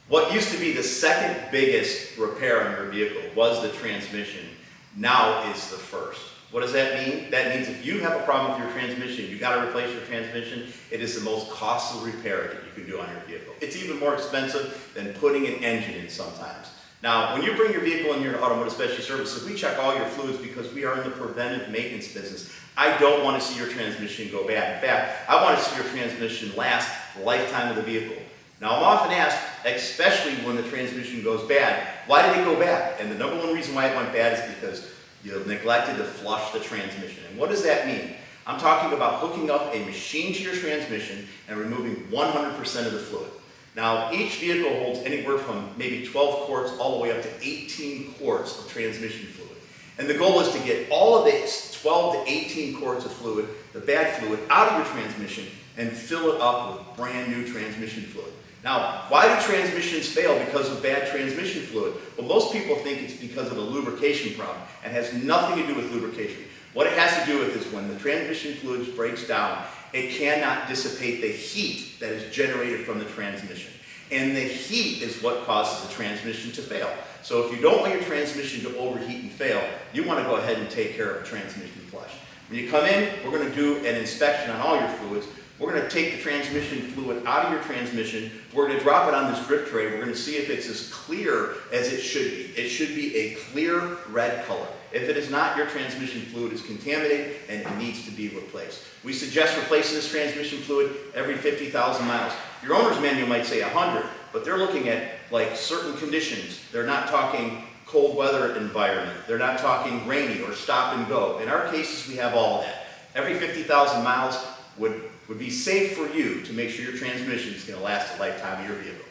What used to be the second biggest repair on your vehicle was the transmission, now is the first. What does that mean? That means if you have a problem with your transmission, you got to replace your transmission, it is the most costly repair that you can do on your vehicle. It's even more expensive than putting an engine in sometimes. Now, when you bring your vehicle in here to Automotive Specialty Services, we check all your fluids because we are in the preventive maintenance business. I don't want to see your transmission go bad. In fact, I want to see your transmission last the lifetime of the vehicle. Now, I'm often asked, especially when the transmission goes bad, why did it go bad? And the number one reason why it went bad is because you neglected to flush the transmission. And what does that mean? I'm talking about hooking up a machine to your transmission and removing 100% of the fluid. Now, each vehicle holds anywhere from maybe 12 quarts all the way up to 18 quarts of transmission fluid. And the goal is to get all of the 12 to 18 quarts of fluid, the bad fluid, out of your transmission and fill it up with brand new transmission fluid. Now, why do transmissions fail because of bad transmission fluid? Well, most people think it's because of a lubrication problem and has nothing to do with lubrication. What it has to do with is when the transmission fluid breaks down, it cannot dissipate the heat that is generated from the transmission. And the heat is what causes the transmission to fail. So if you don't want your transmission to overheat and fail, you want to go ahead and take care of a transmission flush. When you come in, we're going to do an inspection on all your fluids. We're going to take the transmission fluid out of your transmission. We're going to drop it on this drip tray. We're going to see if it's as clear as it should be. It should be a clear red color. If it is not, your transmission fluid is contaminated and it needs to be replaced. We suggest replacing this transmission fluid every 50,000 miles. Your owner's manual might say 100, but they're looking at like certain conditions. They're not talking cold weather environment. They're not talking rainy or stop and go. In our cases, we have all that. Every 50,000 miles would be safe for you to make sure your transmission is going to last the lifetime of your vehicle.